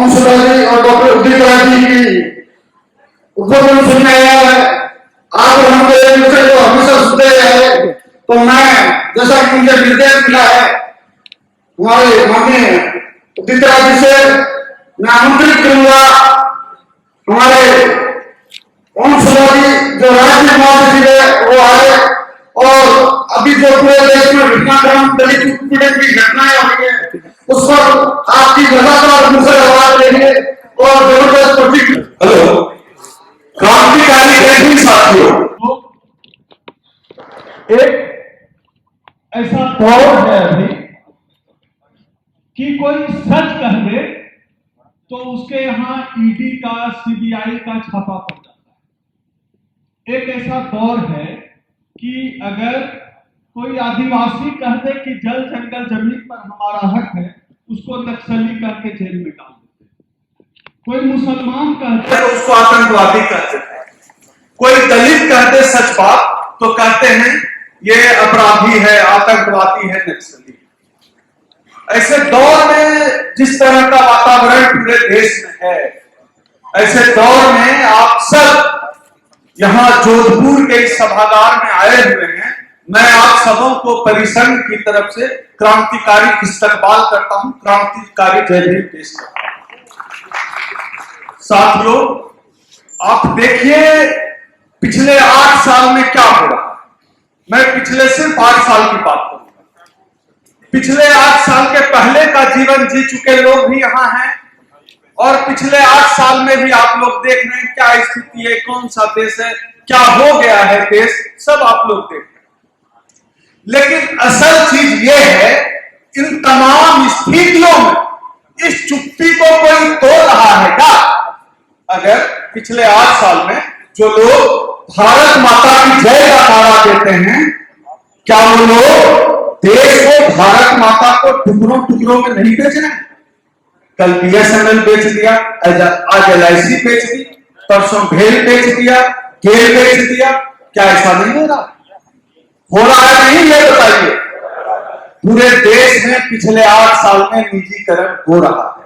ओम सुधा जी और डॉक्टर उदित राय जी की उद्बोधन सुनने आया है। आप हमको एक दूसरे को हमेशा सुनते आए, तो मैं जैसा कि मुझे निर्देश मिला है हमारे माननीय उदित राय जी से, मैं आमंत्रित करूंगा हमारे ओम सुधा जी जो राज्य महासचिव है वो आए, और अभी जो पूरे देश में घटनाक्रम दलित उत्पीड़न की घटनाएं हो रही है उस पर आपकी लगातार मुसर आवाज रहेंगे और जबरदस्त प्रतिक्रिया। हेलो क्रांतिकारी लेखन साथियों, एक ऐसा दौर है अभी कि कोई सच कह दे तो उसके यहां ईडी का सीबीआई का छापा पड़ जाता है। एक ऐसा दौर है कि अगर कोई आदिवासी कह दे कि जल जंगल जमीन पर हमारा हक है, उसको नक्सली करके जेल में डाल देते हैं। कोई मुसलमान कहते हैं उसको आतंकवादी कहते हैं, कोई दलित कहते सच बात तो कहते हैं ये अपराधी है, आतंकवादी है, नक्सली। ऐसे दौर में जिस तरह का वातावरण पूरे देश में है, ऐसे दौर में आप सब यहां जोधपुर के इस सभागार में आए हुए हैं। मैं आप सबों को परिसंघ की तरफ से क्रांतिकारी इस्तकबाल करता हूं, क्रांतिकारी जय भीम पेश करता हूं। साथियों, आप देखिए पिछले 8 साल में क्या हो रहा है। मैं पिछले सिर्फ 8 साल की बात करूंगा। पिछले 8 साल के पहले का जीवन जी चुके लोग भी यहां हैं, और पिछले 8 साल में भी आप लोग देख रहे हैं क्या स्थिति है, कौन सा देश है, क्या हो गया है देश, सब आप लोग देख रहे हैं। लेकिन असल चीज ये है, इन तमाम स्थितियों में इस चुप्पी को कोई तोड़ रहा है क्या? अगर पिछले 8 साल में जो लोग भारत माता की जय का नारा देते हैं, क्या वो लोग देश को, भारत माता को टुकड़ों टुकड़ों में नहीं बेच रहे हैं? कल बीएसएनएल बेच दिया, आज एलआईसी बेच दी, परसों भेल बेच दिया, गेल बेच दिया। क्या ऐसा नहीं हो रहा? हो रहा है नहीं, ये बताइए। पूरे देश में पिछले 8 साल में निजीकरण हो रहा है।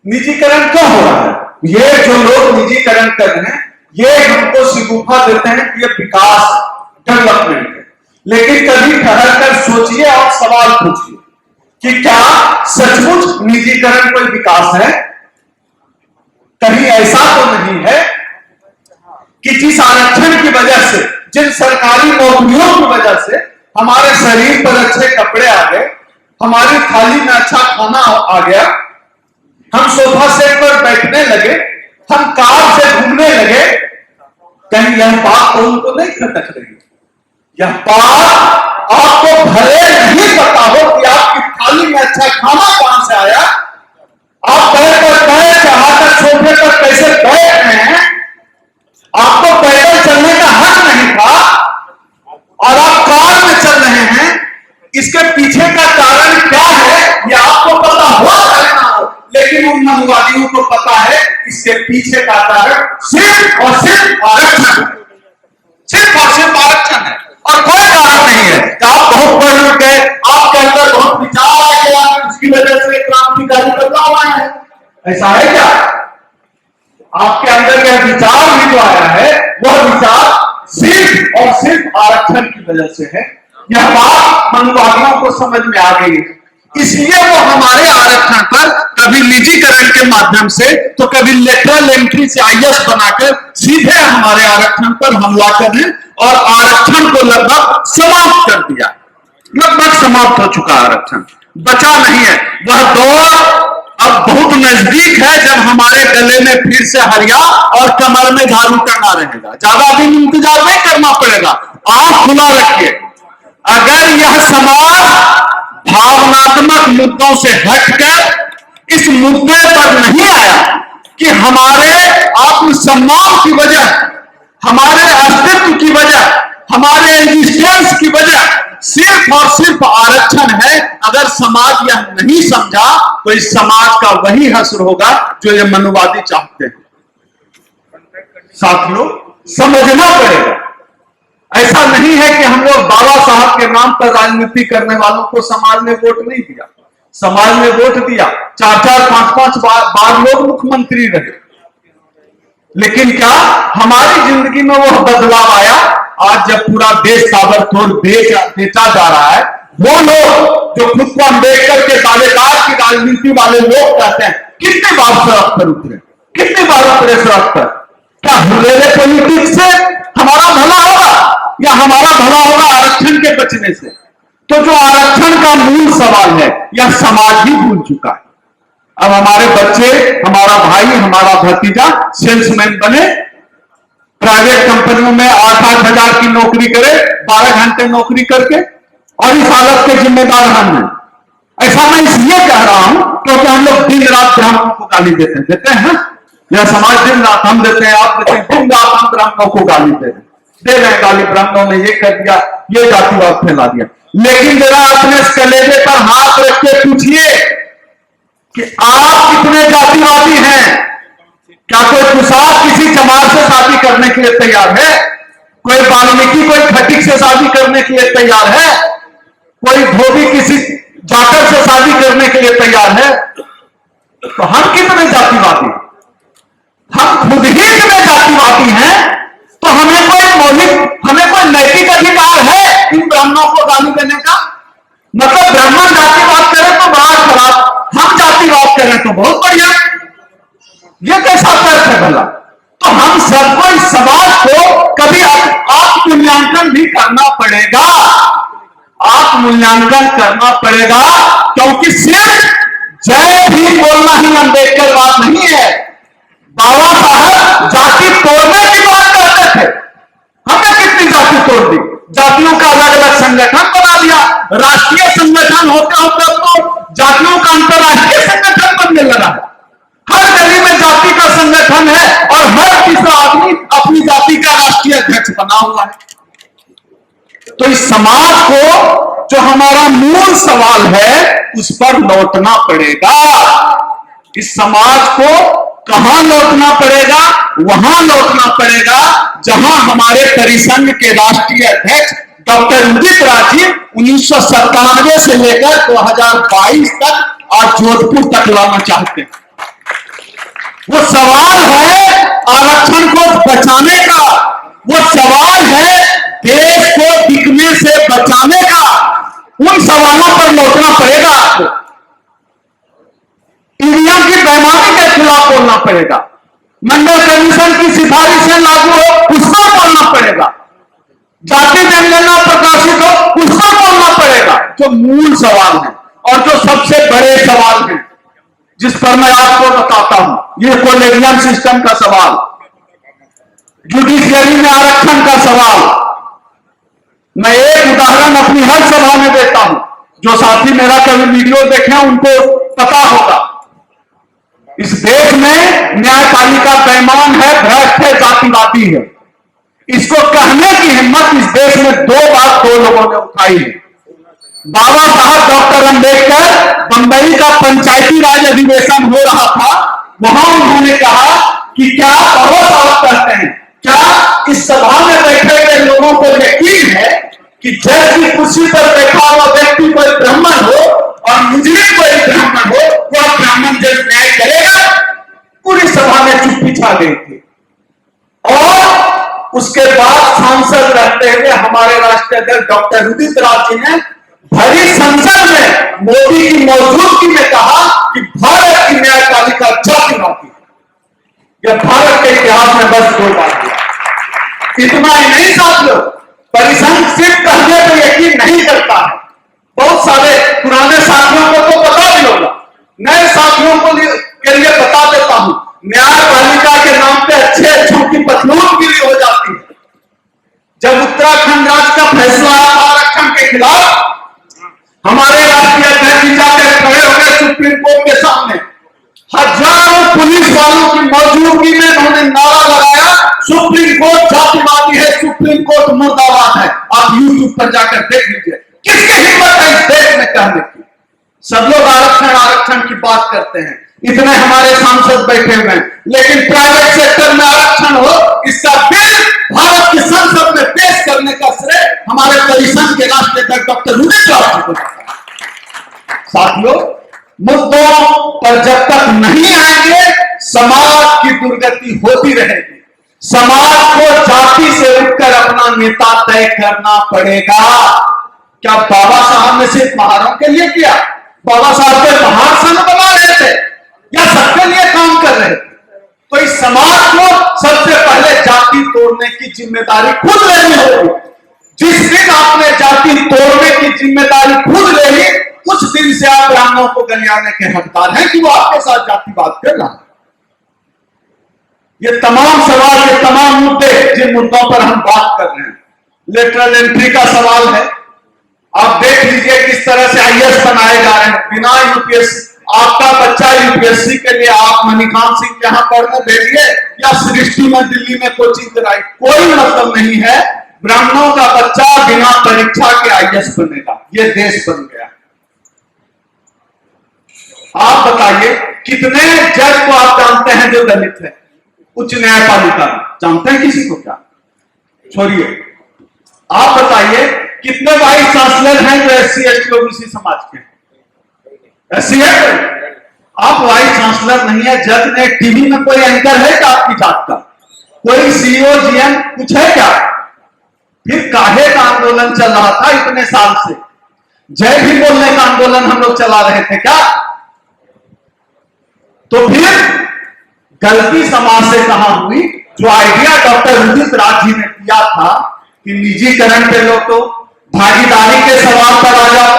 निजीकरण क्यों हो रहा है? ये जो लोग निजीकरण कर रहे हैं, ये हमको शिगुफा देते हैं कि ये विकास, डेवलपमेंट है। लेकिन कभी ठहर कर सोचिए और सवाल पूछिए कि क्या सचमुच निजीकरण कोई विकास है? कहीं ऐसा तो नहीं है कि जिस आरक्षण की वजह से, जिन सरकारी नौकरियों की वजह से हमारे शरीर पर अच्छे कपड़े आ गए, हमारी थाली में अच्छा खाना आ गया, हम सोफा सेट पर बैठने लगे, हम कार से घूमने लगे, कहीं यह बात तो उनको नहीं खटक रही? यह बात आपको भले नहीं पता हो कि आपकी थाली में अच्छा खाना कहां से आया, आप पैर पर पैर चढ़ाकर सोफे पर कैसे बैठ रहे हैं, आपको पैदल चलने का हक नहीं था और आप कार में चल रहे हैं। इसके पीछे का कारण क्या है ये आपको पता हो या ना हो, लेकिन उन मनुवादियों को पता है इसके पीछे का कारण सिर्फ और सिर्फ आरक्षण है, सिर्फ और सिर्फ आरक्षण है और कोई कारण नहीं है। आप बहुत पढ़ लिख गए, आपके अंदर बहुत विचार आ गया, उसकी वजह से क्रांतिकारी बदलाव आया है, ऐसा है क्या? आपके अंदर यह विचार भी जो आया है, वह विचार सिर्फ और सिर्फ आरक्षण की वजह से है। यह बात मनुवादियों को समझ में आ गई है, इसलिए वो हमारे आरक्षण पर कभी निजीकरण के माध्यम से तो कभी लेटरल एंट्री से आईएएस बनाकर सीधे हमारे आरक्षण पर हमला करने और आरक्षण को लगभग समाप्त कर दिया। लगभग समाप्त हो चुका आरक्षण, बचा नहीं है। वह दौर अब बहुत नजदीक है जब हमारे गले में फिर से हरिया और कमर में झाड़ू टंगा रहेगा। ज्यादा दिन इंतजार नहीं करना पड़ेगा, आंख खुला रखिए। अगर यह समाज भावनात्मक मुद्दों से हटकर इस मुद्दे पर नहीं आया कि हमारे आत्मसम्मान की वजह, हमारे अस्तित्व की वजह, हमारे एग्जिस्टेंस की वजह सिर्फ और सिर्फ आरक्षण है, अगर समाज यह नहीं समझा तो इस समाज का वही हश्र होगा जो ये मनुवादी चाहते हैं। साथियों, समझना पड़ेगा, ऐसा नहीं है कि हम लोग बाबा साहब के नाम पर राजनीति करने वालों को समाज ने वोट नहीं दिया। समाज ने वोट दिया, 4-4, 5-5 बार लोग मुख्यमंत्री रहे, लेकिन क्या हमारी जिंदगी में वो बदलाव आया? आज जब पूरा देश ताबड़तोड़ बेचा जा रहा है, वो लोग जो खुद को अम्बेडकर के दावेदार की राजनीति वाले लोग कहते हैं, कितनी बार सड़क पर उतरे, कितनी बार उतरे सड़क पर? क्या हुलेले पॉलिटिक्स से हमारा भला होगा या हमारा भला होगा आरक्षण के बचने से? तो जो आरक्षण का मूल सवाल है यह समाज ही भूल चुका है। अब हमारे बच्चे, हमारा भाई, हमारा भतीजा सेल्समैन बने, प्राइवेट कंपनियों में 8-8 हजार की नौकरी करे, 12 घंटे नौकरी करके, और इस हालत के जिम्मेदार हम हैं। ऐसा मैं इसलिए कह रहा हूं क्योंकि हम लोग दिन रात ब्राह्मणों को गाली देते हैं। यह समाज दिन रात हम देते हैं, आप देते हैं, दिन रात हम ब्राह्मणों को गाली दे रहे हैं गाली, ब्राह्मणों ने ये कर दिया, ये जातिवाद फैला दिया। लेकिन जरा अपने कलेजे पर हाथ रख के पूछिए कि आप कितने जातिवादी हैं? क्या कोई कुशाद किसी चमार से शादी करने के लिए तैयार है? कोई वाल्मीकि कोई खटिक से शादी करने के लिए तैयार है? कोई धोबी किसी जाकर से शादी करने के लिए तैयार है? तो हम कितने जातिवादी? हम खुद ही इतने जातिवादी हैं, तो हमें कोई नैतिक अधिकार है इन ब्राह्मणों को गाली देने का? मतलब ब्राह्मण जातिवाद करें तो बड़ा खराब, हम जातिवाद करें तो बहुत बढ़िया। ये कैसा तर्क है भला? तो हम सबको इस समाज को कभी आत्ममूल्यांकन भी करना पड़ेगा, आत्ममूल्यांकन करना पड़ेगा, क्योंकि सिर्फ जय भीम बोलना ही अम्बेडकरवाद नहीं है। बाबा साहब जाति तोड़ने की बात करते थे, हमने कितनी जाति तोड़ दी, जातियों का अलग अलग संगठन बना दिया, राष्ट्रीय संगठन होते होते तो जातियों का अंतरराष्ट्रीय संगठन बनने लगा है। हर गली में जाति का संगठन है और हर तीसरा आदमी अपनी जाति का राष्ट्रीय अध्यक्ष बना हुआ है। तो इस समाज को जो हमारा मूल सवाल है उस पर लौटना पड़ेगा। इस समाज को कहां लौटना पड़ेगा? वहां लौटना पड़ेगा जहां हमारे परिसंघ के राष्ट्रीय अध्यक्ष डॉक्टर उदित राज जी 1997 से लेकर 2022 तक आज जोधपुर तक लाना चाहते हैं। वो सवाल है आरक्षण को बचाने का, वो सवाल है देश को बिकने से बचाने का। उन सवालों पर लौटना पड़ेगा आपको। ईवीएम की बेईमानी के खिलाफ बोलना पड़ेगा, मंडल कमीशन की सिफारिशें लागू हो उस पर बोलना पड़ेगा, जाति जनगणना प्रकाशित हो उस पर बोलना पड़ेगा। जो मूल सवाल है और जो सबसे बड़े सवाल हैं जिस पर मैं आपको बताता हूं, ये कोलेजियम सिस्टम का सवाल, जुडिशियरी में आरक्षण का सवाल। मैं एक उदाहरण अपनी हर सभा में देता हूं, जो साथी मेरा कभी वीडियो देखे उनको पता होगा। इस देश में न्यायपालिका बेईमान है, भ्रष्ट है, जातिवादी है। इसको कहने की हिम्मत इस देश में दो लोगों ने उठाई है। बाबा साहब डॉक्टर अंबेडकर बंबई का पंचायती राज अधिवेशन हो रहा था, वहां उन्होंने कहा कि क्या बहुत साहब कहते हैं, क्या इस सभा में बैठे हुए लोगों को यकीन है कि जज की कुर्सी पर बैठा हुआ व्यक्ति कोई ब्राह्मण हो और मुजरिम कोई ब्राह्मण हो, वह ब्राह्मण जज न्याय करेगा? पूरी सभा में चुप्पी छा गई थी। और उसके बाद सांसद रहते हुए हमारे राष्ट्रीय अध्यक्ष डॉक्टर उदित राज जी ने भरी संसद में मोदी की मौजूदगी में कहा कि भारत की न्यायपालिका जातिवादी है। यह भारत के इतिहास में बस 2 बार हुआ। इतना ही नहीं साथियों, परिसंघ सिर्फ कहने पर यकीन नहीं करता है। बहुत सारे पुराने साथियों को तो पता भी होगा, नए साथियों को के लिए बता देता हूं, न्यायपालिका के नाम पे अच्छे अच्छों की पतलूनगिरी हो जाती है। जब उत्तराखंड राज्य का फैसला आया आरक्षण के खिलाफ, हमारे राष्ट्रीय अध्यक्ष जी जाकर खड़े हो गए सुप्रीम कोर्ट के सामने, हजारों पुलिस वालों की मौजूदगी में उन्होंने नारा लगाया, सुप्रीम कोर्ट जातिवादी है, सुप्रीम कोर्ट मुर्दाबाद है। आप यूट्यूब पर जाकर देख लीजिए, किसकी हिम्मत है इस देश में कहने की। सब लोग आरक्षण की बात करते हैं, इतने हमारे सांसद बैठे हुए हैं, लेकिन प्राइवेट सेक्टर में आरक्षण हो इसका बिल भारत की संसद में पेश करने का श्रेय हमारे परिसंघ के राष्ट्रीय अध्यक्ष डॉक्टर उदित राज जी को। साथियों, मुद्दों पर पर जब तक नहीं आएंगे समाज की दुर्गति होती रहेगी। समाज को जाति से उठकर अपना नेता तय करना पड़ेगा। क्या बाबा साहब ने सिर्फ महारों के लिए किया? बाबा साहब के महार संघ बना रहे थे या सबके लिए काम कर रहे थे? तो इस समाज को सबसे पहले जाति तोड़ने की जिम्मेदारी खुद लेनी होगी। जिस दिन आपने जाति तोड़ने की जिम्मेदारी खुद ले ली, उस दिन से आप ब्राह्मणों को गलियाने के हकदार हैं कि वो आपके साथ जातिवाद कर रहा है। ये तमाम सवाल, ये तमाम मुद्दे जिन मुद्दों पर हम बात कर रहे हैं, लेटरल एंट्री का सवाल है। आप देख लीजिए किस तरह से आईएएस बनाए जा रहे हैं बिना यूपीएससी। आपका बच्चा यूपीएससी के लिए आप मणिकांत सिंह के यहां पढ़ने भेजिए या सृष्टि में दिल्ली में कोचिंग कराई, कोई मतलब नहीं है। ब्राह्मणों का बच्चा बिना परीक्षा के आईएएस बनेगा। ये देश बन गया। आप बताइए कितने जज को आप जानते हैं जो दलित है? उच्च न्यायपालिका जानते हैं किसी को? क्या छोड़िए, आप बताइए कितने वाइस चांसलर हैं जो एससी एसटी ओबीसी समाज के? एससी है? आप वाइस चांसलर नहीं है, जज ने टीवी में कोई एंकर है क्या आपकी जात का? कोई सीईओ जीएम कुछ है क्या? फिर काहे का आंदोलन चल रहा था इतने साल से? जय भी बोलने का आंदोलन हम लोग चला रहे थे क्या? तो फिर गलती समाज से कहां हुई? जो आइडिया डॉक्टर उदित राज जी ने किया था कि निजीकरण पे लो, तो भागीदारी के सवाल पर आ जाओ।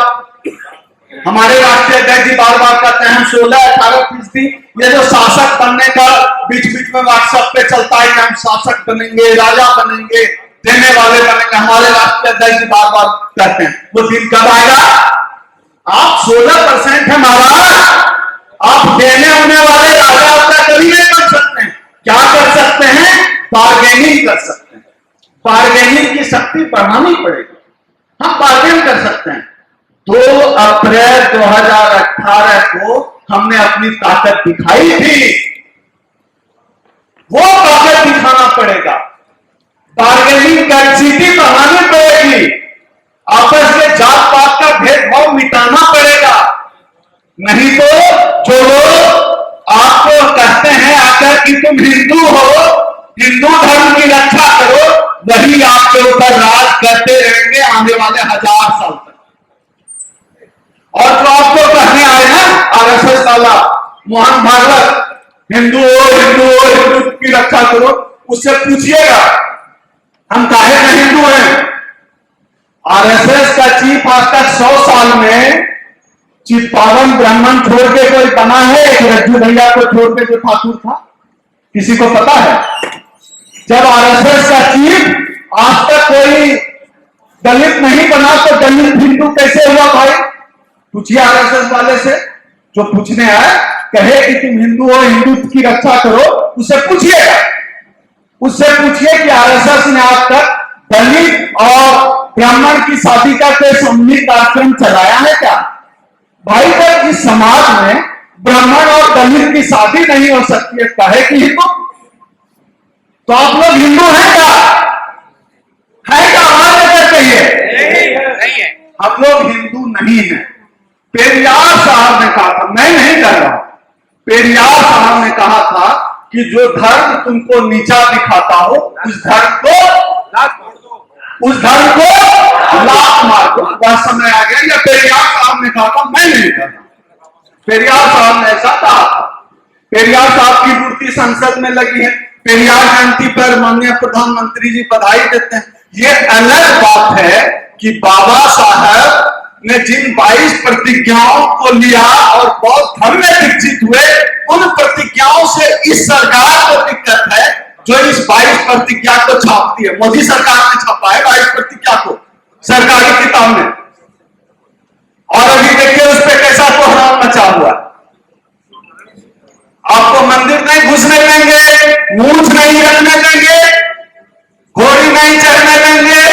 हमारे राष्ट्रीय अध्यक्ष जी बार बार कहते हैं 16-18% ये जो शासक बनने का बीच बीच में व्हाट्सएप पे चलता है कि हम शासक बनेंगे, राजा बनेंगे, देने वाले बनेंगे। हमारे राष्ट्रीय अध्यक्ष जी बार बार कहते हैं, वो दिन कब आएगा? आप 16% है महाराज, आप देने होने वाले राजा अपना कभी नहीं कर सकते हैं। क्या कर सकते हैं? बार्गेनिंग कर सकते हैं। बार्गेनिंग की शक्ति बढ़ानी पड़ेगी। हम बार्गेन कर सकते हैं। 2 अप्रैल 2018 को हमने अपनी ताकत दिखाई थी, वो ताकत दिखाना पड़ेगा। बार्गेनिंग कैपेसिटी बढ़ानी पड़ेगी। आपस में जात पात का भेदभाव मिटाना पड़ेगा। नहीं तो जो लोग आपको कहते हैं आकर कि तुम हिंदू हो, हिंदू धर्म की रक्षा करो, वही आपके ऊपर राज करते रहेंगे आने वाले 1000 साल तक। और जो आपको कहने आए ना आरएसएस वाला मोहन भागवत, हिंदू हो, हिंदू हो, हिंदू की रक्षा करो, उससे पूछिएगा हम काहे में हिंदू हैं? आरएसएस का चीफ आज तक 100 साल में चित्पावन ब्राह्मण छोड़ के कोई बना है? एक रज्जू भैया को छोड़ के जो ठाकुर था, किसी को पता है? जब आरएसएस का चीफ आज तक कोई दलित नहीं बना तो दलित हिंदू कैसे हुआ भाई? पूछिए आरएसएस वाले से, जो पूछने आए कहे कि तुम हिंदू हो, हिंदू की रक्षा करो, उससे पूछिएगा। उससे पूछिए कि आरएसएस ने आज तक दलित और ब्राह्मण की शादी का कोई सम्मिलित कार्यक्रम चलाया है क्या? भाई जब इस समाज में ब्राह्मण और दलित की शादी नहीं हो सकती है, कहे कि हिंदू, तो आप लोग हिंदू हैं क्या? है क्या? आवाज लेकर कहिए। नहीं है। हम लोग हिंदू नहीं हैं। पेरियार साहब ने कहा था, मैं नहीं कह रहा, पेरियार साहब ने कहा था कि जो धर्म तुमको नीचा दिखाता हो उस धर्म को लात मार दो। वह समय आ गया। या पेरियार साहब ने कहा था, मैं नहीं कह रहा, पेरियार साहब ने ऐसा कहा था। पेरियार साहब की मूर्ति संसद में लगी है। पेरियार जयंती पर माननीय प्रधानमंत्री जी बधाई देते हैं। ये अलग बात है कि बाबा साहब ने जिन 22 प्रतिज्ञाओं को लिया और बौद्ध धर्म में दीक्षित हुए, उन प्रतिज्ञाओं से इस सरकार को दिक्कत है जो इस 22 प्रतिज्ञा को छापती है। मोदी सरकार ने छापा है 22 प्रतिज्ञा को सरकारी किताब में, और अभी देखिए उस पर कैसा कोहराम मचा हुआ। आपको मंदिर नहीं घुसने देंगे, मूंछ नहीं रखने देंगे, घोड़ी नहीं चढ़ने देंगे,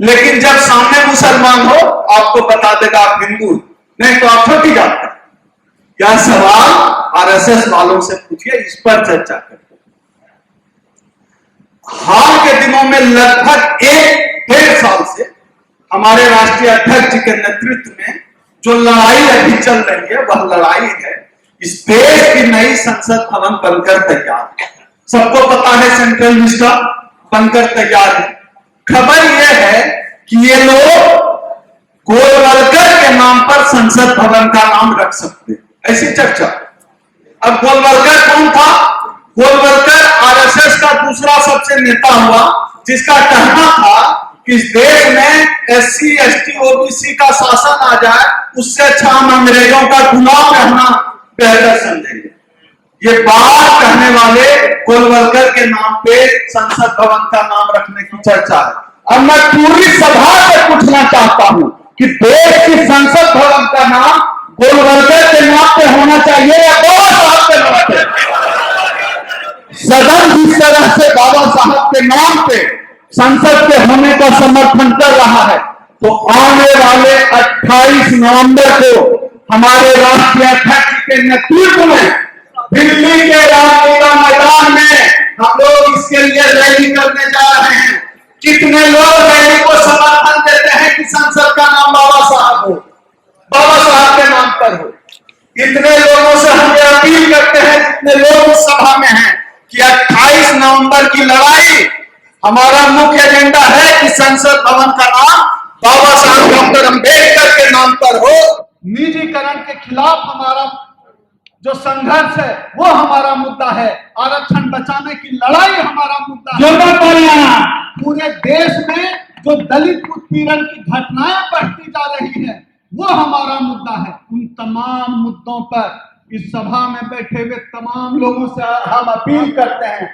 लेकिन जब सामने मुसलमान हो आपको बता देगा आप हिंदू नहीं तो आप छोटी जाते हैं। यह सवाल आरएसएस वालों से पूछिए, इस पर चर्चा करें। हाल के दिनों में लगभग 1-1.5 साल से हमारे राष्ट्रीय अध्यक्ष जी के नेतृत्व में जो लड़ाई अभी चल रही है वह लड़ाई है इस देश की नई संसद भवन बनकर तैयार है। सबको पता है सेंट्रल विस्टा बनकर तैयार है। खबर यह है कि ये लोग गोलवलकर के नाम पर संसद भवन का नाम रख सकते हैं, ऐसी चर्चा। अब गोलवलकर कौन था? गोलवलकर आरएसएस का दूसरा सबसे नेता हुआ, जिसका कहना था कि इस देश में एससी एसटी ओबीसी का शासन आ जाए, उससे अच्छा हम अंग्रेजों का गुलाम रहना बेहतर समझेंगे। ये बात कहने वाले गोलवलकर के नाम पे संसद भवन का नाम रखने की चर्चा है। अब मैं पूरी सभा से पूछना चाहता हूं कि देश की संसद भवन का नाम गोलवलकर के नाम पे होना चाहिए या बाबा साहब के नाम पे? सदन जिस तरह से बाबा साहब के नाम पे संसद के होने का समर्थन कर रहा है, तो आने वाले 28 नवंबर को हमारे राष्ट्रीय अध्यक्ष के नेतृत्व में दिल्ली के रामलीला मैदान में हम लोग इसके लिए रैली करने जा रहे हैं। कितने लोग रैली को समर्थन देते हैं कि संसद का नाम बाबा साहब हो, बाबा साहब के नाम पर हो? इतने लोगों से हम ये अपील करते हैं, जितने लोग इस सभा में हैं, कि 28 नवंबर की लड़ाई हमारा मुख्य एजेंडा है कि संसद भवन का नाम बाबा साहब डॉक्टर अंबेडकर के नाम पर हो। निजीकरण के खिलाफ हमारा जो संघर्ष है वो हमारा मुद्दा है। आरक्षण बचाने की लड़ाई हमारा मुद्दा है। पूरे देश में जो दलित उत्पीड़न की घटनाएं बढ़ती जा रही हैं वो हमारा मुद्दा है। उन तमाम मुद्दों पर इस सभा में बैठे हुए तमाम लोगों से हम अपील करते हैं,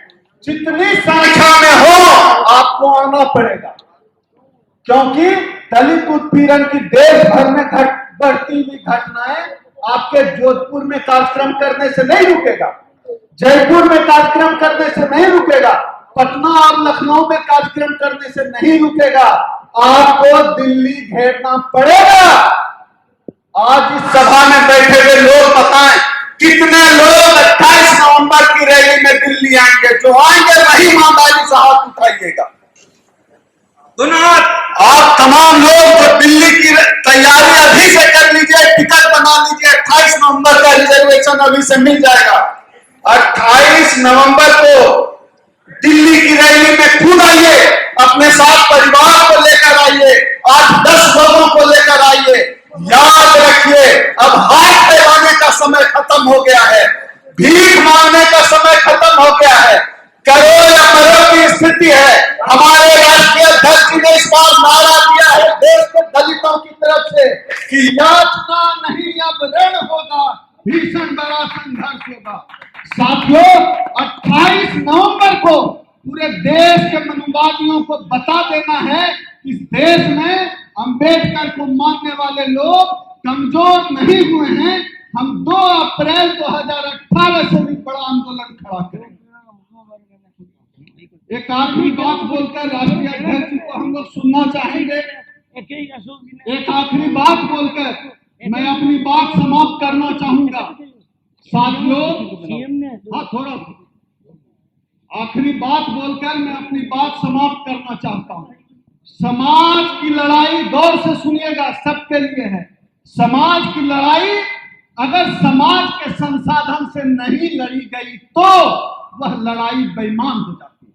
जितनी संख्या में हो आपको आना पड़ेगा, क्योंकि दलित उत्पीड़न की देश भर में बढ़ती हुई घटनाएं आपके जोधपुर में कार्यक्रम करने से नहीं रुकेगा, जयपुर में कार्यक्रम करने से नहीं रुकेगा, पटना और लखनऊ में कार्यक्रम करने से नहीं रुकेगा, आपको दिल्ली घेरना पड़ेगा। आज इस सभा में बैठे हुए लोग बताएं कितने लोग 28 नवंबर की रैली में दिल्ली आएंगे? जो आएंगे वही ईमानदारी से हाथ उठाइएगा। आप तमाम लोग जो दिल्ली की तैयारी अभी से कर लीजिए, टिकट बना लीजिए। 28 नवंबर का रिजर्वेशन अभी से मिल जाएगा। 28 नवंबर को दिल्ली की रैली में खुद आइए, अपने साथ परिवार को लेकर आइए, 8-10 लोगों को लेकर आइए। याद रखिए, अब हाथ फैलाने का समय खत्म हो गया है, भीख मांगने का समय खत्म हो गया है। करो या मरो की स्थिति है। हमारे राष्ट्रीय अध्यक्ष ने इस बार नारा दिया है देश के दलितों की तरफ से कि याचना नहीं अब ऋण होगा, भीषण बड़ा संघर्ष होगा। साथियों, 28 नवंबर को पूरे देश के मनुवादियों को बता देना है कि इस देश में अंबेडकर को मानने वाले लोग कमजोर नहीं हुए हैं। हम 2 अप्रैल 2018 से भी बड़ा आंदोलन खड़ा करेंगे। एक आखिरी बात बोलकर राष्ट्रीय अध्यक्ष को हम लोग सुनना चाहेंगे। एक आखिरी बात बोलकर मैं अपनी बात समाप्त करना चाहूंगा। साथियों, हाँ, थोड़ा आखिरी बात बोलकर मैं अपनी बात समाप्त करना चाहता हूं। समाज की लड़ाई गौर से सुनिएगा, सबके लिए है। समाज की लड़ाई अगर समाज के संसाधन से नहीं लड़ी गई तो वह लड़ाई बेईमान हो जाती है।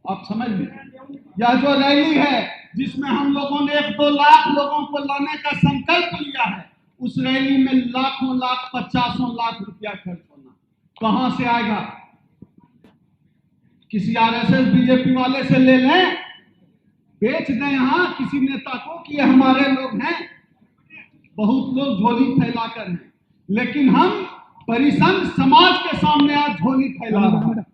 आप समझ लीजिए, यह जो रैली है जिसमें हम लोगों ने 1-2 लाख लोगों को लाने का संकल्प लिया है, उस रैली में लाखों लाख 50 लाख रुपया खर्च होना कहां से आएगा? किसी आरएसएस बीजेपी वाले से ले लें, बेच दें यहां किसी नेता को कि ये हमारे लोग हैं। बहुत लोग झोली फैलाकर हैं, लेकिन हम परिसंघ समाज के सामने आज झोली फैला रहे हैं।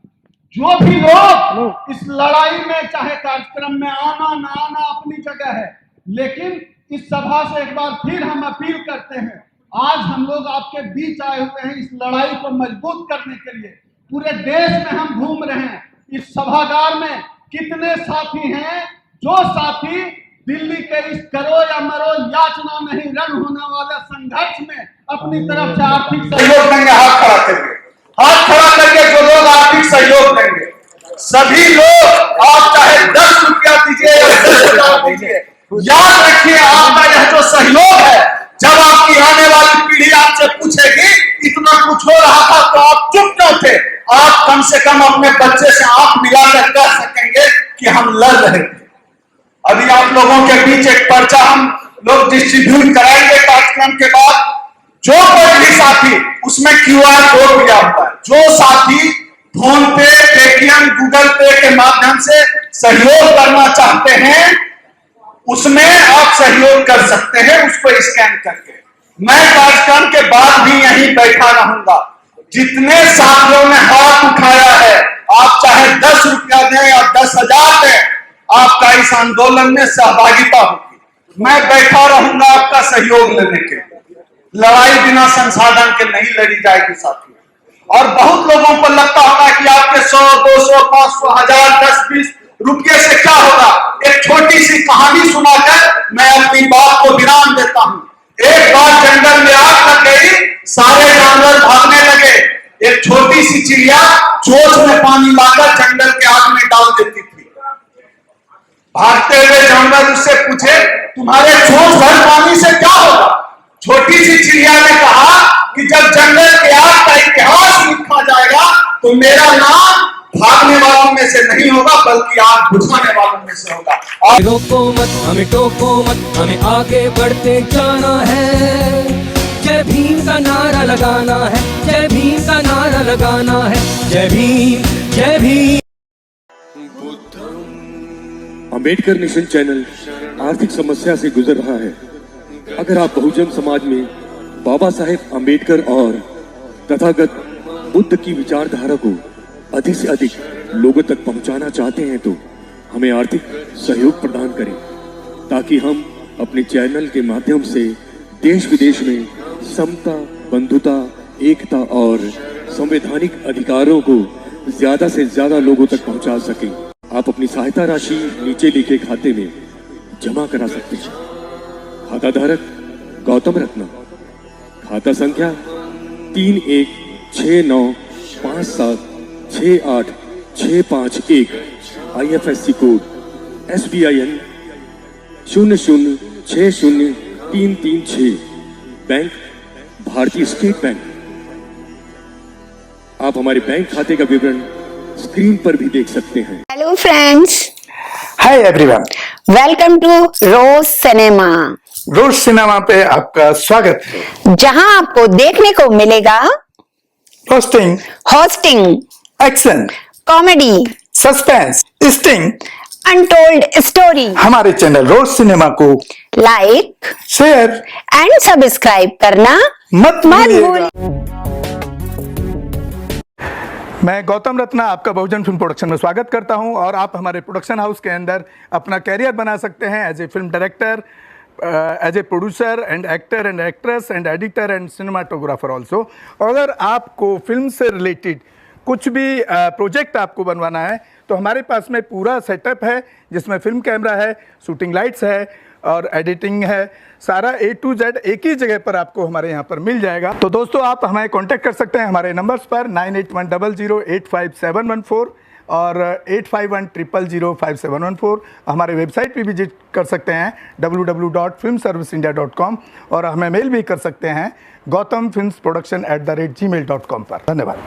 जो भी लोग इस लड़ाई में चाहे कार्यक्रम में आना ना आना अपनी जगह है, लेकिन इस सभा से एक बार फिर हम अपील करते हैं, आज हम लोग आपके बीच आए हुए हैं इस लड़ाई को मजबूत करने के लिए। पूरे देश में हम घूम रहे हैं, इस सभागार में कितने साथी हैं जो साथी दिल्ली के इस करो या मरो याचना नहीं रण होने वाले संघर्ष में अपनी तरफ से आर्थिक सहयोग देंगे। हाथ खड़ा करके, हाथ खड़ा करके जो लोग आर्थिक सहयोग देंगे, सभी लोग, आप चाहे 10 रुपया दीजिए या 10,000 दीजिए, याद रखिए आपका यह जो सहयोग है जब आपकी आने वाली पीढ़ी आपसे पूछेगी इतना कुछ हो रहा था तो आप चुप क्यों थे, आप कम से कम अपने बच्चे से आंख मिलाकर कह सकेंगे कि हम लड़ रहे थे। अभी आप लोगों के बीच एक पर्चा हम लोग डिस्ट्रीब्यूट कराएंगे कार्यक्रम के बाद। जो कोई भी साथी, उसमें QR कोड दिया हुआ है, जो साथी फोन पे, पेटीएम, गूगल पे के माध्यम से सहयोग करना चाहते हैं उसमें आप सहयोग कर सकते हैं, उसको स्कैन करके। मैं कार्यक्रम के बाद भी यहीं बैठा रहूंगा। जितने साथियों ने हाथ उठाया है, आप चाहे 10 रुपया दें या 10,000 दें, आपका इस आंदोलन में सहभागिता होगी। मैं बैठा रहूंगा आपका सहयोग लेने के। लड़ाई बिना संसाधन के नहीं लड़ी जाएगी साथियों। और बहुत लोगों को लगता होगा कि आपके 100, 200, 500, 1000, 10, 20 रुपये से क्या होगा। एक छोटी सी कहानी सुनाकर मैं अपनी बात को विराम देता हूं। एक बार जंगल में आग लग गई, सारे जानवर भागने लगे। एक छोटी सी चिड़िया चोंच में पानी लाकर जंगल के आग में डाल देती थी। भागते हुए जानवर उससे पूछे, तुम्हारे चोंच भर पानी से क्या होगा। छोटी सी चिड़िया ने कहा कि जब जंगल के आग का इतिहास लिखा जाएगा तो मेरा नाम भागने वालों में से नहीं होगा बल्कि आग बुझाने वालों में से होगा। रोको मत, हमें टोको मत, हमें आगे बढ़ते जाना है। जय भीम का नारा लगाना है, जय भीम का नारा लगाना है, जय भीम, जय भीम। अंबेडकर मिशन चैनल आर्थिक समस्या से गुजर रहा है। अगर आप बहुजन समाज में बाबा साहेब अंबेडकर और तथागत बुद्ध की विचारधारा को अधिक से अधिक लोगों तक पहुंचाना चाहते हैं तो हमें आर्थिक सहयोग प्रदान करें, ताकि हम अपने चैनल के माध्यम से देश विदेश में समता, बंधुता, एकता और संवैधानिक अधिकारों को ज्यादा से ज्यादा लोगों तक पहुंचा सकें। आप अपनी सहायता राशि नीचे लिखे खाते में जमा करा सकते हैं। खाता धारक गौतम रत्ना, खाता संख्या 3169576865 IFSC कोड SBIN 0060336, बैंक भारतीय स्टेट बैंक। आप हमारे बैंक खाते का विवरण स्क्रीन पर भी देख सकते हैं। Hello friends, hi everyone, welcome to Rose Cinema. Rose Cinema पे आपका स्वागत है। जहां आपको देखने को मिलेगा hosting, hosting, action, comedy, suspense, sting, untold story. हमारे चैनल रोज सिनेमा को लाइक, शेयर एंड सब्सक्राइब करना मत भूलिएगा। भूलिए। मैं गौतम रत्ना आपका बहुजन फिल्म प्रोडक्शन में स्वागत करता हूं और आप हमारे प्रोडक्शन हाउस के अंदर अपना कैरियर बना सकते हैं as a film director, as a producer and actor and actress and editor and cinematographer also. अगर आपको फिल्म से रिलेटेड कुछ भी प्रोजेक्ट आपको बनवाना है तो हमारे पास में पूरा सेटअप है, जिसमें फिल्म कैमरा है, शूटिंग लाइट्स है और एडिटिंग है। सारा A to Z एक ही जगह पर आपको हमारे यहाँ पर मिल जाएगा। तो दोस्तों, आप हमें कांटेक्ट कर सकते हैं हमारे नंबर्स पर 9810085714 और 8510005714। हमारे वेबसाइट पे विजिट कर सकते हैं www.filmserviceindia.com और हमें मेल भी कर सकते हैं gautamfilmsproduction@gmail.com पर। धन्यवाद।